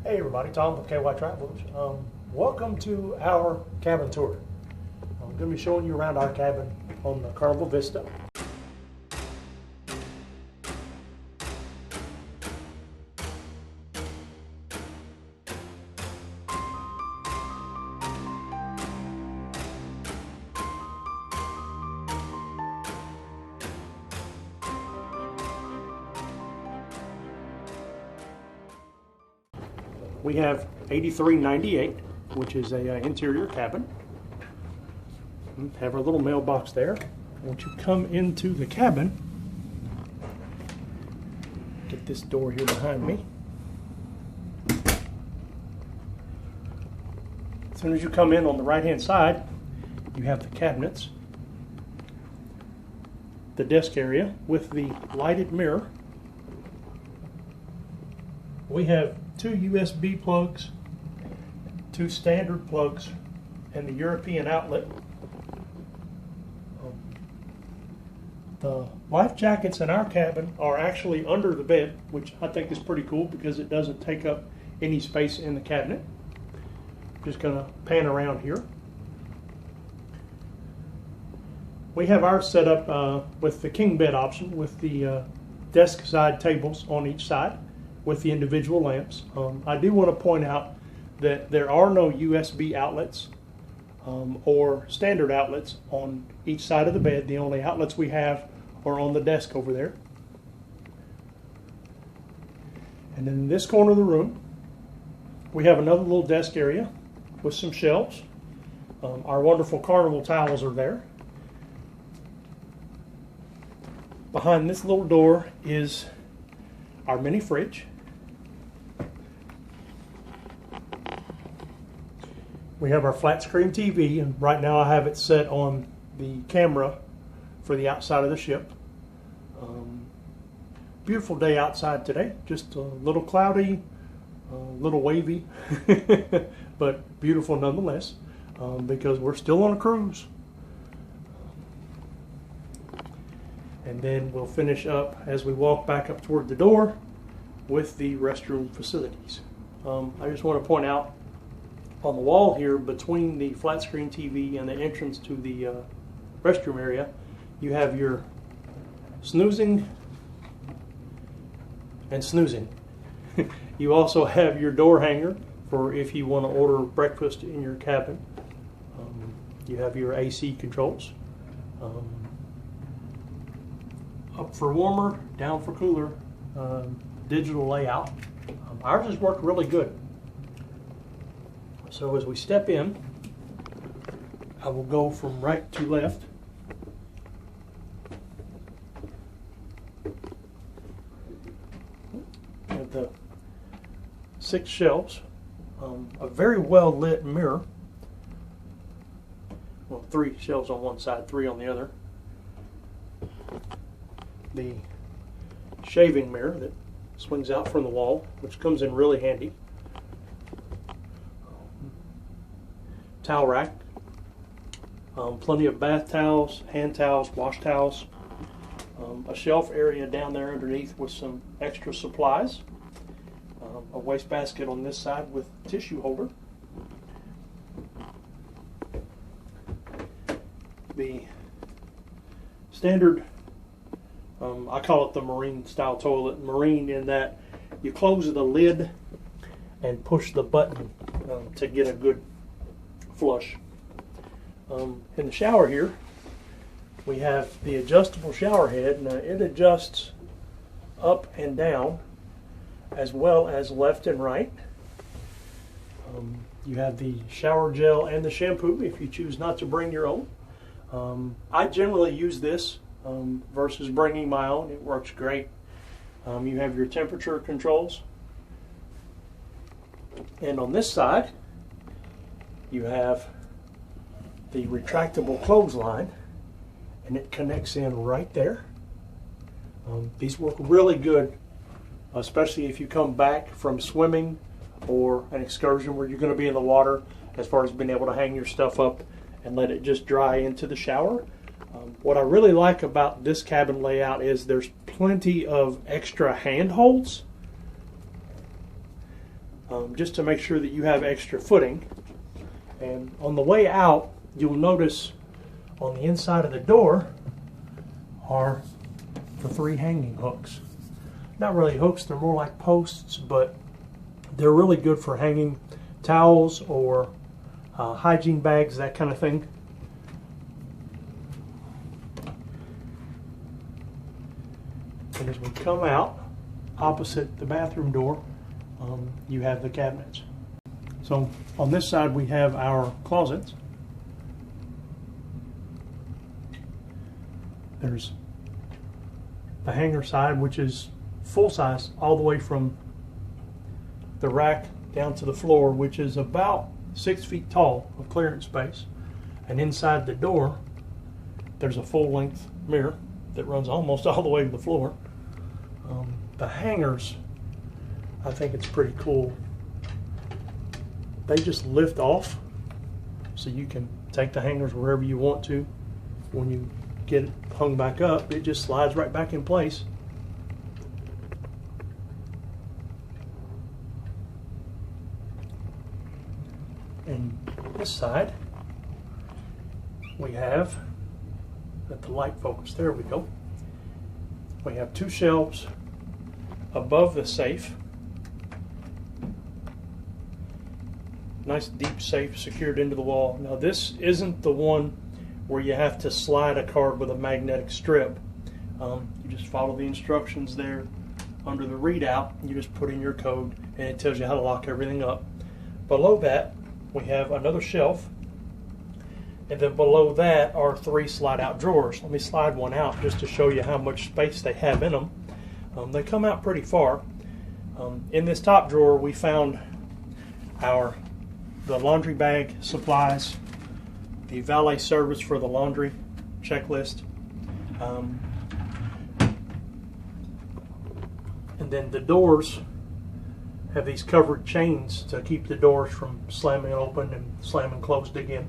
Hey everybody, Tom with KY Travelers. Welcome to our cabin tour. I'm going to be showing you around our cabin on the Carnival Vista. We have 8398, which is a interior cabin. Have our little mailbox there. Once you come into the cabin, get this door here behind me. As soon as you come in on the right hand side, you have the cabinets, the desk area with the lighted mirror. We have 2 USB plugs, 2 standard plugs, and the European outlet. The life jackets in our cabin are actually under the bed, which I think is pretty cool because it doesn't take up any space in the cabinet. Just going to pan around here. We have ours set up with the king bed option with the desk side tables on each side with the individual lamps. I do want to point out that there are no USB outlets or standard outlets on each side of the bed. The only outlets we have are on the desk over there. And then in this corner of the room, we have another little desk area with some shelves. Our wonderful Carnival towels are there. Behind this little door is our mini fridge. We have our flat screen TV, and right now I have it set on the camera for the outside of the ship. Beautiful day outside today, just a little cloudy, a little wavy, but beautiful nonetheless, because we're still on a cruise. And then we'll finish up as we walk back up toward the door with the restroom facilities. I just want to point out on the wall here between the flat screen TV and the entrance to the restroom area, you have your snoozing and snoozing. You also have your door hanger for if you want to order breakfast in your cabin. You have your AC controls. Up for warmer, down for cooler, digital layout. Ours has worked really good. So as we step in, I will go from right to left. With the 6 shelves, a very well lit mirror. Well, 3 shelves on one side, 3 on the other. The shaving mirror that swings out from the wall, which comes in really handy. Towel rack, plenty of bath towels, hand towels, wash towels, a shelf area down there underneath with some extra supplies, a wastebasket on this side with tissue holder. The standard, I call it the marine style toilet. Marine in that you close the lid and push the button to get a good flush. In the shower here, we have the adjustable shower head. Now it adjusts up and down as well as left and right. You have the shower gel and the shampoo if you choose not to bring your own. I generally use this versus bringing my own. It works great. You have your temperature controls. And on this side, you have the retractable clothesline, and it connects in right there. These work really good, especially if you come back from swimming or an excursion where you're going to be in the water, as far as being able to hang your stuff up and let it just dry into the shower. What I really like about this cabin layout is there's plenty of extra handholds just to make sure that you have extra footing. And on the way out, you'll notice on the inside of the door are the 3 hanging hooks. Not really hooks, they're more like posts, but they're really good for hanging towels or hygiene bags, that kind of thing. And as we come out, opposite the bathroom door, you have the cabinets. So on this side we have our closets. There's the hanger side, which is full size all the way from the rack down to the floor, which is about 6 feet tall of clearance space. And inside the door there's a full length mirror that runs almost all the way to the floor. The hangers, I think it's pretty cool. They just lift off, so you can take the hangers wherever you want to. When you get it hung back up, it just slides right back in place. And this side, we have, let the light focus, there we go. We have 2 shelves above the safe. Nice deep safe secured into the wall. Now this isn't the one where you have to slide a card with a magnetic strip. You just follow the instructions there under the readout. You just put in your code and it tells you how to lock everything up. Below that we have another shelf, and then below that are 3 slide out drawers. Let me slide one out just to show you how much space they have in them. They come out pretty far. In this top drawer we found the laundry bag supplies, the valet service for the laundry checklist, and then the doors have these covered chains to keep the doors from slamming open and slamming closed again.